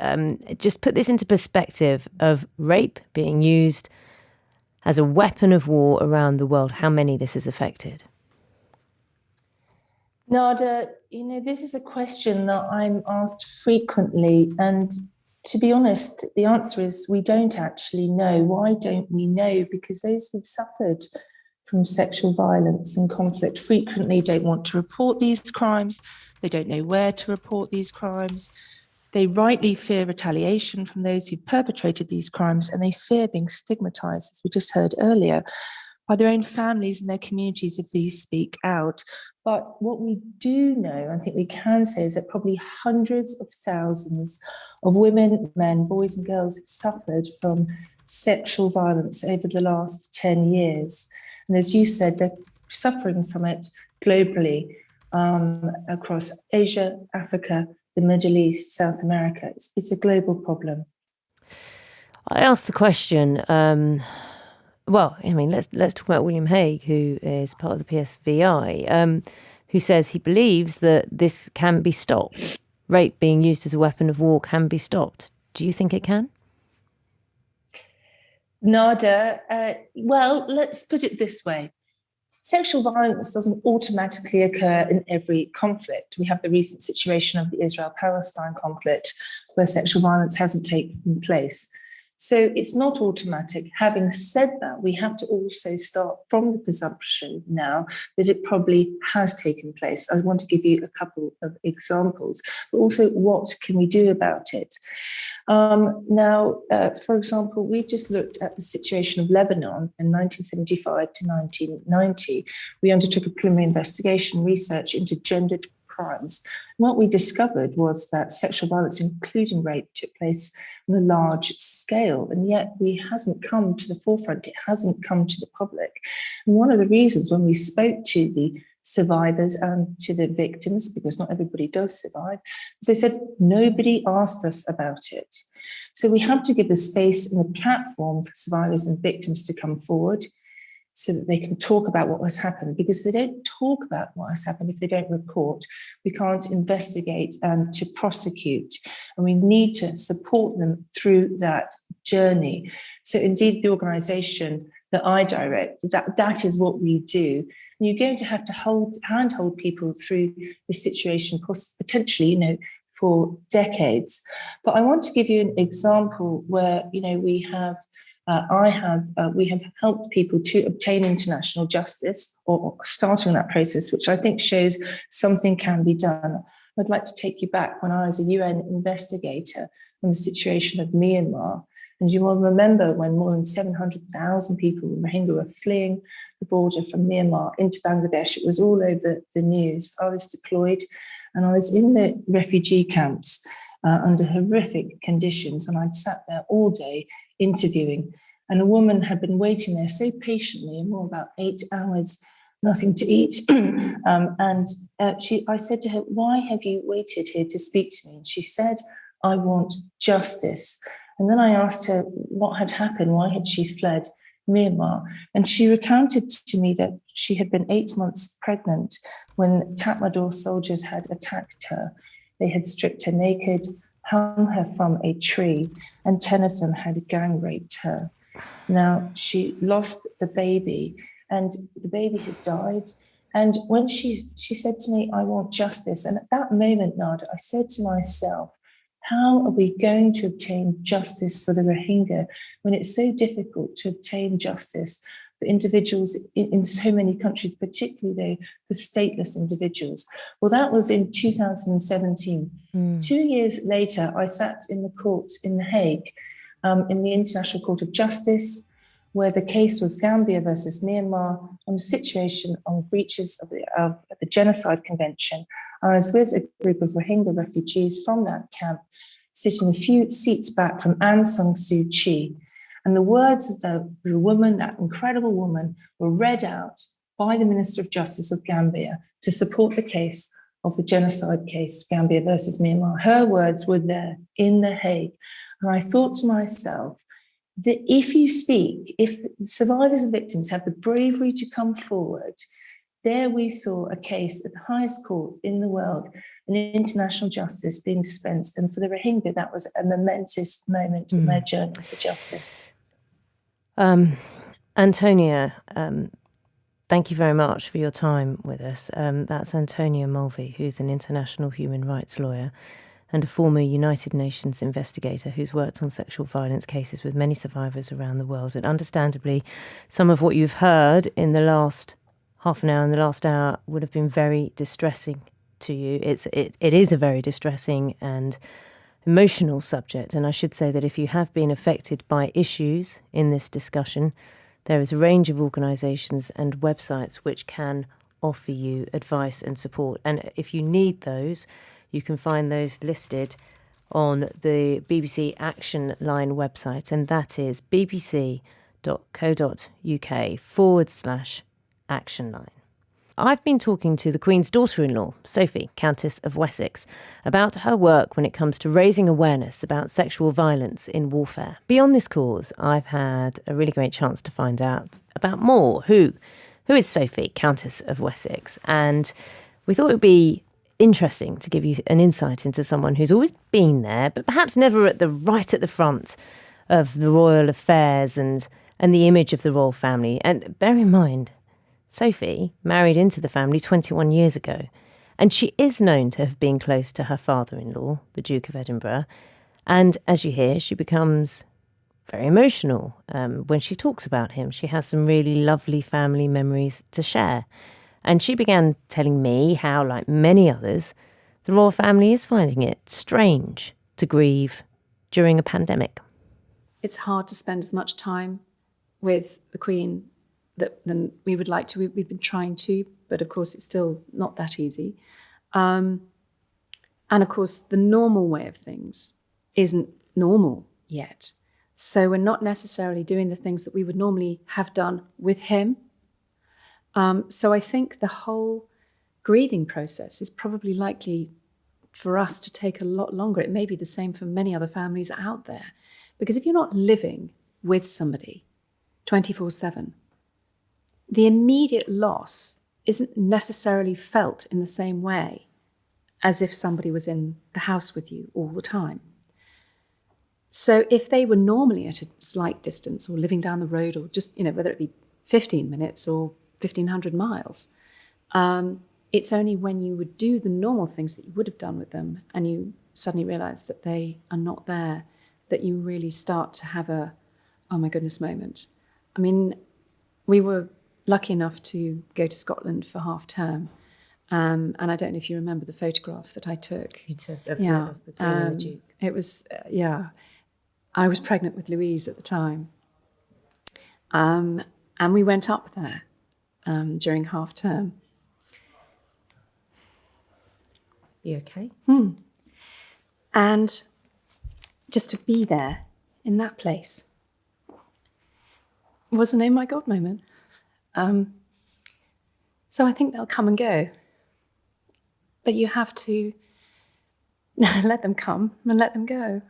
Just put this into perspective of rape being used as a weapon of war around the world, how many this has affected. Nada, this is a question that I'm asked frequently, and to be honest, the answer is we don't actually know. Why don't we know? Because those who've suffered from sexual violence and conflict frequently don't want to report these crimes. They don't know where to report these crimes. They rightly fear retaliation from those who perpetrated these crimes, and they fear being stigmatized, as we just heard earlier, by their own families and their communities if these speak out. But what we do know, I think we can say, is that probably hundreds of thousands of women, men, boys and girls have suffered from sexual violence over the last 10 years. And as you said, they're suffering from it globally, across Asia, Africa, the Middle East, South America. It's a global problem. I asked the question, let's talk about William Hague, who is part of the PSVI, who says he believes that this can be stopped. Rape being used as a weapon of war can be stopped. Do you think it can? Nada, well, let's put it this way. Sexual violence doesn't automatically occur in every conflict. We have the recent situation of the Israel-Palestine conflict where sexual violence hasn't taken place. So it's not automatic. Having said that, we have to also start from the presumption now that it probably has taken place. I want to give you a couple of examples, but also what can we do about it? For example, we've just looked at the situation of Lebanon in 1975 to 1990. We undertook a preliminary investigation research into gendered crimes. And what we discovered was that sexual violence, including rape, took place on a large scale, and yet it hasn't come to the forefront. It hasn't come to the public. And one of the reasons when we spoke to the survivors and to the victims, because not everybody does survive, as they said, nobody asked us about it. So we have to give the space and the platform for survivors and victims to come forward so that they can talk about what has happened. Because if they don't talk about what has happened, if they don't report, we can't investigate and to prosecute. And we need to support them through that journey. So indeed, the organisation that I direct, that is what we do. And you're going to have to handhold people through this situation, potentially, for decades. But I want to give you an example where, we have helped people to obtain international justice or starting that process, which I think shows something can be done. I'd like to take you back when I was a UN investigator on the situation of Myanmar. And you will remember when more than 700,000 people in Rohingya were fleeing the border from Myanmar into Bangladesh. It was all over the news. I was deployed and I was in the refugee camps under horrific conditions. And I'd sat there all day interviewing. And a woman had been waiting there so patiently, more about 8 hours, nothing to eat. I said to her, "Why have you waited here to speak to me?" And she said, "I want justice." And then I asked her what had happened, why had she fled Myanmar? And she recounted to me that she had been 8 months pregnant when Tatmadaw soldiers had attacked her. They had stripped her naked, hung her from a tree, and 10 of them had gang raped her. Now, she lost the baby, and the baby had died. And when she said to me, "I want justice," and at that moment, Nada, I said to myself, how are we going to obtain justice for the Rohingya when it's so difficult to obtain justice for individuals in so many countries, particularly the stateless individuals? Well, that was in 2017. 2 years later, I sat in the court in The Hague, in the International Court of Justice, where the case was Gambia versus Myanmar on the situation on breaches of the Genocide Convention. I was with a group of Rohingya refugees from that camp, sitting a few seats back from Aung San Suu Kyi. And the words of the woman, that incredible woman, were read out by the Minister of Justice of Gambia to support the case of the genocide case, Gambia versus Myanmar. Her words were there in The Hague. And I thought to myself that if survivors and victims have the bravery to come forward, there we saw a case at the highest court in the world, an international justice being dispensed. And for the Rohingya, that was a momentous moment in their journey for justice. Antonia, thank you very much for your time with us. That's Antonia Mulvey, who's an international human rights lawyer. and a former United Nations investigator who's worked on sexual violence cases with many survivors around the world. And understandably, some of what you've heard in the last half an hour and the last hour would have been very distressing to you. It is a very distressing and emotional subject. And I should say that if you have been affected by issues in this discussion, there is a range of organisations and websites which can offer you advice and support. And if you need those, you can find those listed on the BBC Action Line website, and that is bbc.co.uk/Action Line. I've been talking to the Queen's daughter-in-law, Sophie, Countess of Wessex, about her work when it comes to raising awareness about sexual violence in warfare. Beyond this cause, I've had a really great chance to find out about more. Who is Sophie, Countess of Wessex? And we thought it would be interesting to give you an insight into someone who's always been there, but perhaps never at the front of the royal affairs and the image of the royal family. And bear in mind, Sophie married into the family 21 years ago, and she is known to have been close to her father-in-law, the Duke of Edinburgh. And as you hear, she becomes very emotional when she talks about him. She has some really lovely family memories to share. And she began telling me how, like many others, the royal family is finding it strange to grieve during a pandemic. It's hard to spend as much time with the Queen than we would like to. We've been trying to, but of course it's still not that easy. And of course, the normal way of things isn't normal yet. So we're not necessarily doing the things that we would normally have done with him. So I think the whole grieving process is probably likely for us to take a lot longer. It may be the same for many other families out there. Because if you're not living with somebody 24/7, the immediate loss isn't necessarily felt in the same way as if somebody was in the house with you all the time. So if they were normally at a slight distance or living down the road or just, whether it be 15 minutes or 1,500 miles, it's only when you would do the normal things that you would have done with them and you suddenly realise that they are not there that you really start to have a, oh my goodness moment. I mean, we were lucky enough to go to Scotland for half term. And I don't know if you remember the photograph that I took. You took of the Queen and the Duke. It was, I was pregnant with Louise at the time. And we went up there during half term. You okay? And just to be there in that place was an oh my God moment. So I think they'll come and go. But you have to let them come and let them go.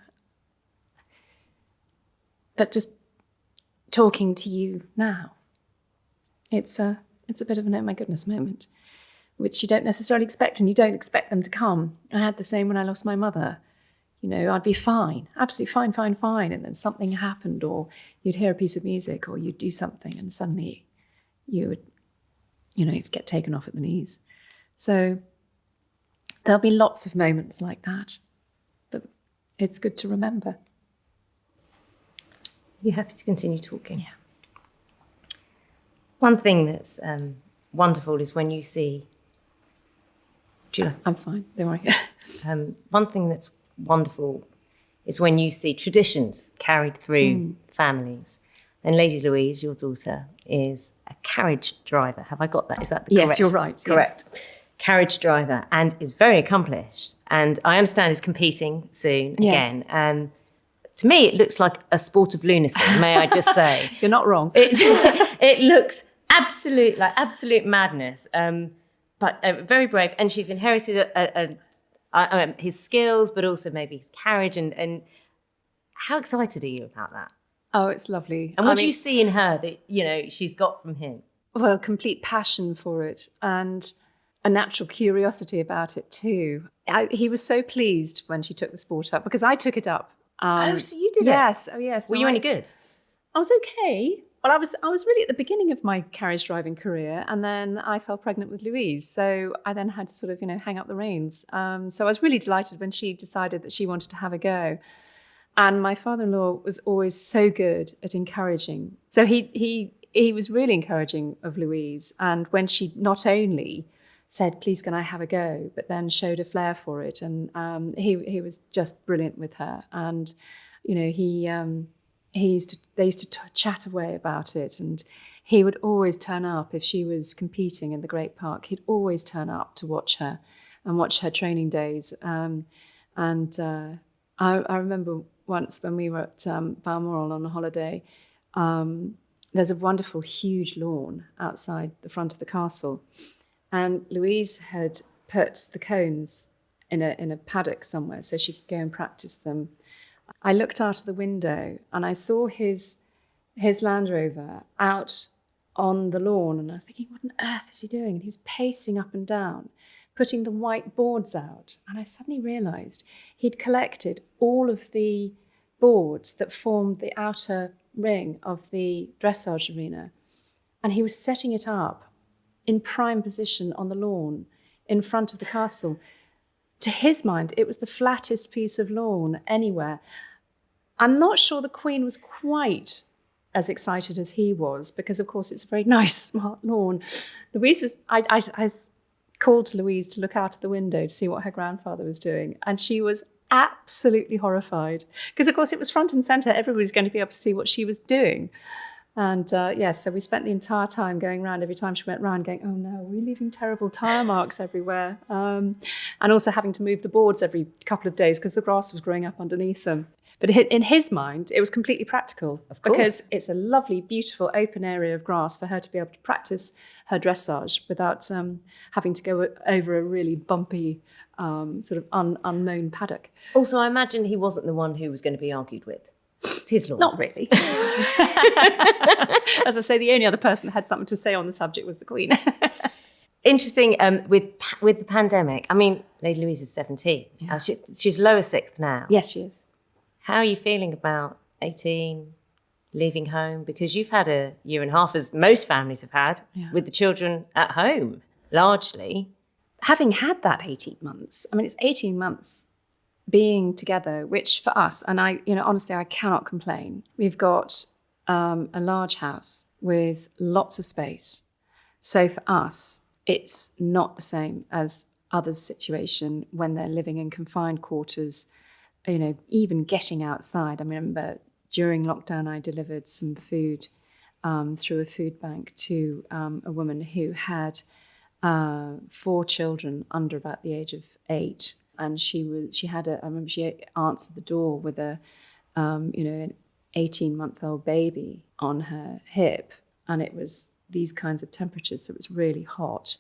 But just talking to you now, it's a bit of an oh my goodness moment, which you don't necessarily expect, and you don't expect them to come. I had the same when I lost my mother. I'd be fine, absolutely fine. And then something happened, or you'd hear a piece of music, or you'd do something, and suddenly you would, get taken off at the knees. So there'll be lots of moments like that, but it's good to remember. You happy to continue talking? Yeah. One thing that's wonderful is when you see... I'm fine, don't worry. One thing that's wonderful is when you see traditions carried through families. And Lady Louise, your daughter, is a carriage driver. Have I got that? Is that the correct? Yes, you're right. Correct. Yes. Carriage driver, and is very accomplished. And I understand is competing soon again. To me, it looks like a sport of lunacy, may I just say. You're not wrong. It looks absolute madness. But very brave. And she's inherited his skills, but also maybe his carriage. And how excited are you about that? Oh, it's lovely. And what do you see in her that, she's got from him? Well, complete passion for it and a natural curiosity about it too. He was so pleased when she took the sport up because I took it up. So you did it? Yes. Oh, yes. Were you any good? I was okay. Well, I was really at the beginning of my carriage driving career, and then I fell pregnant with Louise. So I then had to sort of, hang up the reins. So I was really delighted when she decided that she wanted to have a go. And my father-in-law was always so good at encouraging. So he was really encouraging of Louise. And when she not only said, "Please, can I have a go?" but then showed a flair for it, and he was just brilliant with her. And they used to chat away about it, and he would always turn up if she was competing in the Great Park. He'd always turn up to watch her and watch her training days. I remember once when we were at Balmoral on a holiday, there's a wonderful, huge lawn outside the front of the castle, and Louise had put the cones in a paddock somewhere so she could go and practice them. I looked out of the window and I saw his Land Rover out on the lawn, and I was thinking, what on earth is he doing? And he was pacing up and down, putting the white boards out. And I suddenly realised he'd collected all of the boards that formed the outer ring of the dressage arena, and he was setting it up in prime position on the lawn in front of the castle. To his mind, it was the flattest piece of lawn anywhere. I'm not sure the Queen was quite as excited as he was, because, of course, it's a very nice, smart lawn. Louise was... I called to Louise to look out of the window to see what her grandfather was doing, and she was absolutely horrified, because, of course, it was front and centre. Everybody was going to be able to see what she was doing. And so we spent the entire time going round. Every time she went round, going, "Oh no, we're leaving terrible tyre marks everywhere," and also having to move the boards every couple of days because the grass was growing up underneath them. But in his mind, it was completely practical, of course, because it's a lovely, beautiful open area of grass for her to be able to practice her dressage without having to go over a really bumpy sort of unknown paddock. Also, I imagine he wasn't the one who was going to be argued with. It's his lawn. Not really. As I say, the only other person that had something to say on the subject was the Queen. Interesting, with the pandemic. I mean, Lady Louise is 17. Yeah. She's lower sixth now. Yes, she is. How are you feeling about 18, leaving home? Because you've had a year and a half, as most families have had, with the children at home, largely. Having had that 18 months, I mean, it's 18 months being together, which for us, and I, honestly, I cannot complain. We've got a large house with lots of space. So for us, it's not the same as others' situation when they're living in confined quarters, even getting outside. I remember during lockdown, I delivered some food through a food bank to a woman who had 4 children under about the age of 8. And I remember she answered the door with an 18-month-old baby on her hip. And it was these kinds of temperatures, so it was really hot.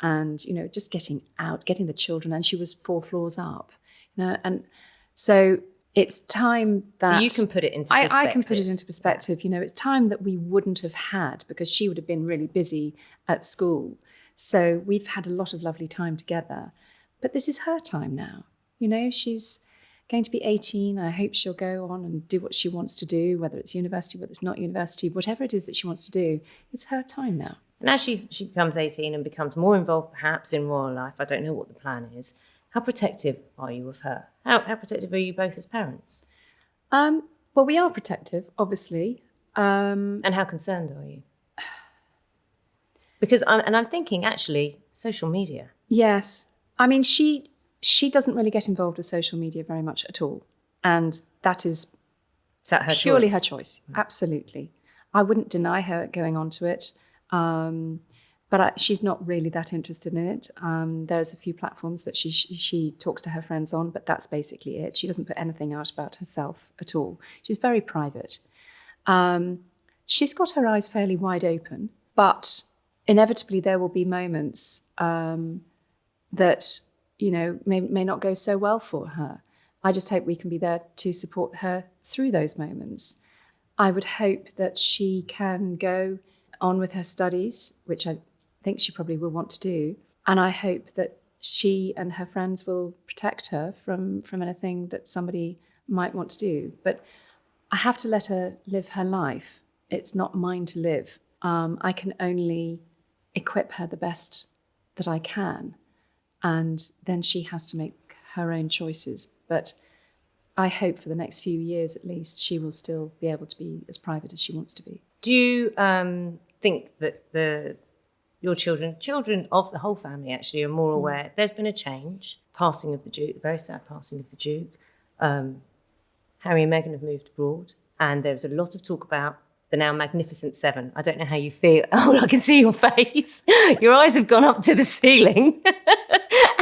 And, just getting out, getting the children, and she was 4 floors up, and so it's time that... So you can put it into perspective. I can put it into perspective. It's time that we wouldn't have had, because she would have been really busy at school. So we've had a lot of lovely time together. But this is her time now. She's going to be 18. I hope she'll go on and do what she wants to do, whether it's university, whether it's not university, whatever it is that she wants to do. It's her time now. And as she becomes 18 and becomes more involved perhaps in royal life, I don't know what the plan is, how protective are you of her? How protective are you both as parents? Well, we are protective, obviously. And how concerned are you? Because I'm thinking, actually, social media. Yes. I mean, she doesn't really get involved with social media very much at all. And that is her purely choice? her choice. Absolutely. I wouldn't deny her going onto it. But she's not really that interested in it. There's a few platforms that she talks to her friends on, but that's basically it. She doesn't put anything out about herself at all. She's very private. She's got her eyes fairly wide open, but inevitably there will be moments that, may not go so well for her. I just hope we can be there to support her through those moments. I would hope that she can go on with her studies, which I think she probably will want to do. And I hope that she and her friends will protect her from anything that somebody might want to do. But I have to let her live her life. it's not mine to live. I can only equip her the best that I can, and then she has to make her own choices. But I hope for the next few years at least she will still be able to be as private as she wants to be. Do you think that your children of the whole family actually are more aware? There's been a change, passing of the Duke, the very sad passing of the Duke. Harry and Meghan have moved abroad, and there's a lot of talk about the now Magnificent Seven. I don't know how you feel. Oh, I can see your face. Your eyes have gone up to the ceiling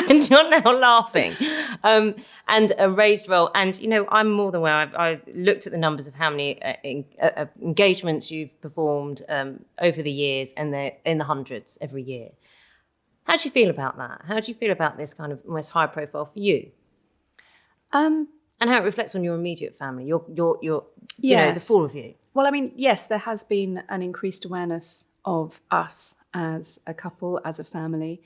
and you're now laughing. And a raised role. And, you know, I'm more than aware. I looked at the numbers of how many engagements you've performed over the years, and they're in the hundreds every year. How do you feel about that? How do you feel about this kind of almost high profile for you? And how it reflects on your immediate family, your you know, the four of you. Well, I mean, yes, there has been an increased awareness of us as a couple, as a family.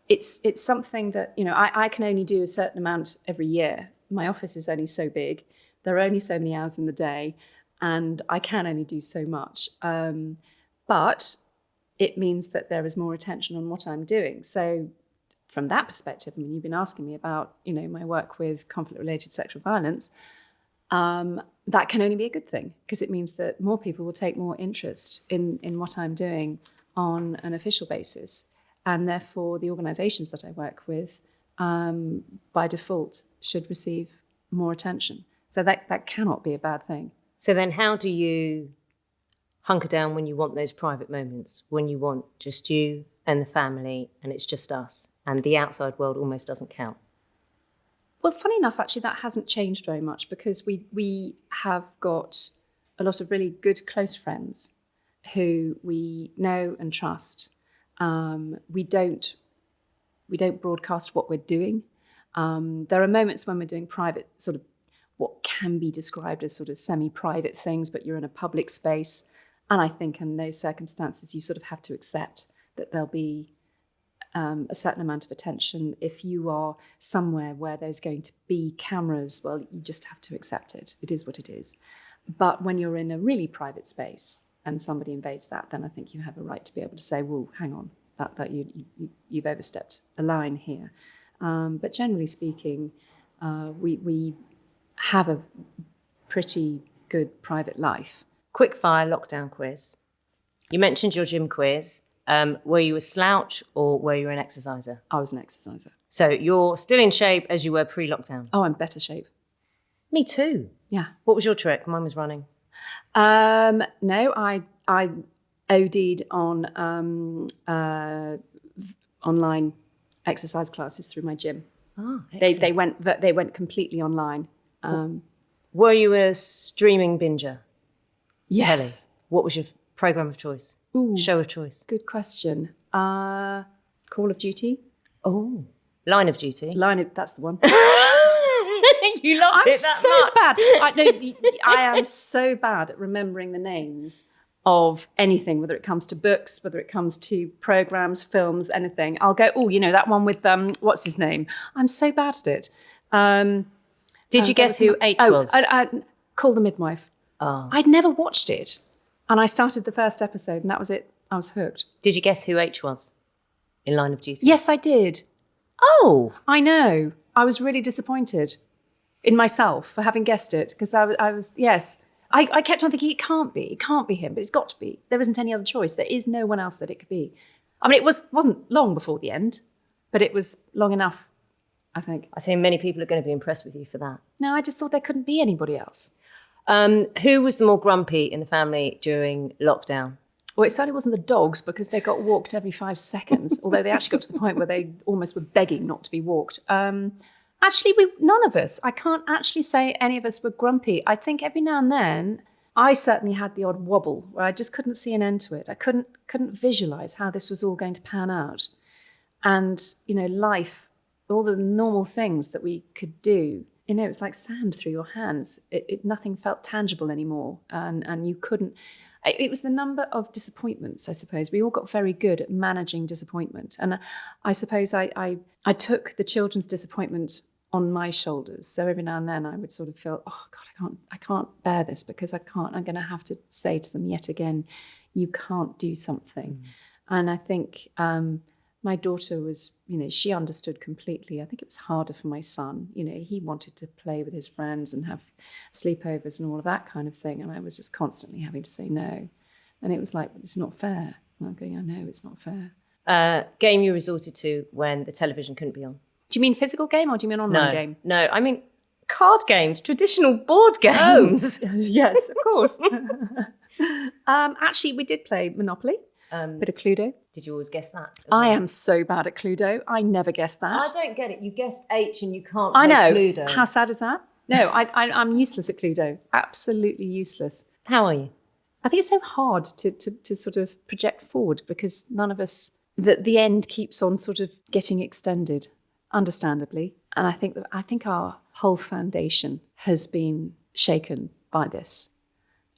It's something that, you know, I can only do a certain amount every year. My office is only so big. There are only so many hours in the day, and I can only do so much. But it means that there is more attention on what I'm doing. So from that perspective, I mean, you've been asking me about, you know, my work with conflict-related sexual violence. That can only be a good thing, because it means that more people will take more interest in what I'm doing on an official basis. And therefore, the organisations that I work with, by default, should receive more attention. So that cannot be a bad thing. So then how do you hunker down when you want those private moments, when you want just you and the family and it's just us and the outside world almost doesn't count? Well, funny enough, actually, that hasn't changed very much, because we have got a lot of really good, close friends who we know and trust. We don't broadcast what we're doing. There are moments when we're doing private, sort of what can be described as sort of semi-private things, but you're in a public space. And I think in those circumstances, you sort of have to accept that there'll be a certain amount of attention. If you are somewhere where there's going to be cameras, well, you just have to accept it. It is what it is. But when you're in a really private space and somebody invades that, then I think you have a right to be able to say, well, hang on, that you've overstepped a line here. But generally speaking, we have a pretty good private life. Quick fire lockdown quiz. You mentioned your gym quiz. Were you a slouch or were you an exerciser? I was an exerciser. So you're still in shape as you were pre-lockdown? Oh, I'm better shape. Me too. Yeah. What was your trick? Mine was running. No, I OD'd on online exercise classes through my gym. Oh, they went completely online. Were you a streaming binger? Yes. Telly? What was your programme of choice? Ooh, show of choice? Good question. Call of Duty. Oh, Line of Duty. That's the one. You loved I'm it that so much. bad. I am so bad at remembering the names of anything, whether it comes to books, whether it comes to programmes, films, anything. I'll go, oh, you know, that one with, what's his name? I'm so bad at it. Did you guess who H was? Call the Midwife. Oh. I'd never watched it. And I started the first episode and that was it. I was hooked. Did you guess who H was in Line of Duty? Yes, I did. Oh. I know. I was really disappointed in myself for having guessed it, because I was, yes. I kept on thinking, it can't be him, but it's got to be. There isn't any other choice. There is no one else that it could be. I mean, it wasn't long before the end, but it was long enough, I think. I think many people are going to be impressed with you for that. No, I just thought there couldn't be anybody else. Who was the more grumpy in the family during lockdown? Well, it certainly wasn't the dogs, because they got walked every 5 seconds, although they actually got to the point where they almost were begging not to be walked. Actually, none of us. I can't actually say any of us were grumpy. I think every now and then, I certainly had the odd wobble where I just couldn't see an end to it. I couldn't visualise how this was all going to pan out. And, you know, life, all the normal things that we could do, you know, it's like sand through your hands. Nothing felt tangible anymore. And you couldn't... It was the number of disappointments, I suppose. We all got very good at managing disappointment. And I suppose I took the children's disappointment on my shoulders. So every now and then I would sort of feel, oh God, I can't bear this because I'm going to have to say to them yet again, you can't do something. And I think my daughter was, she understood completely. I think it was harder for my son. He wanted to play with his friends and have sleepovers and all of that kind of thing. And I was just constantly having to say no. And it was like, it's not fair. And I'm going, I know it's not fair. Game you resorted to when the television couldn't be on? Do you mean physical game or do you mean online game? No, I mean card games, traditional board games. Oh, yes, of course. Actually, we did play Monopoly, bit of Cluedo. Did you always guess that? I am so bad at Cluedo. I never guessed that. I don't get it. You guessed H and you can't I play know. Cluedo. How sad is that? No, I'm useless at Cluedo. Absolutely useless. How are you? I think it's so hard to sort of project forward because none of us, the end keeps on sort of getting extended, understandably. And I think our whole foundation has been shaken by this.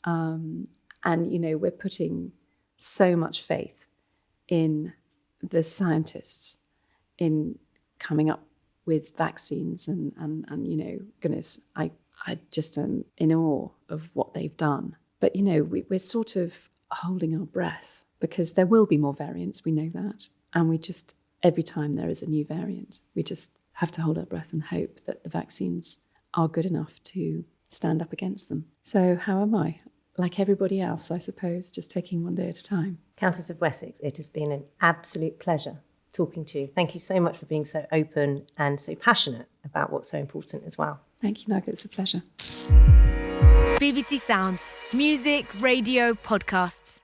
And, we're putting so much faith in the scientists, in coming up with vaccines and goodness, I just am in awe of what they've done. But, we're sort of holding our breath because there will be more variants, we know that. And we just, every time there is a new variant, we just have to hold our breath and hope that the vaccines are good enough to stand up against them. So how am I? Like everybody else, I suppose, just taking one day at a time. Countess of Wessex, it has been an absolute pleasure talking to you. Thank you so much for being so open and so passionate about what's so important as well. Thank you, Naga. It's a pleasure. BBC Sounds. Music, radio, podcasts.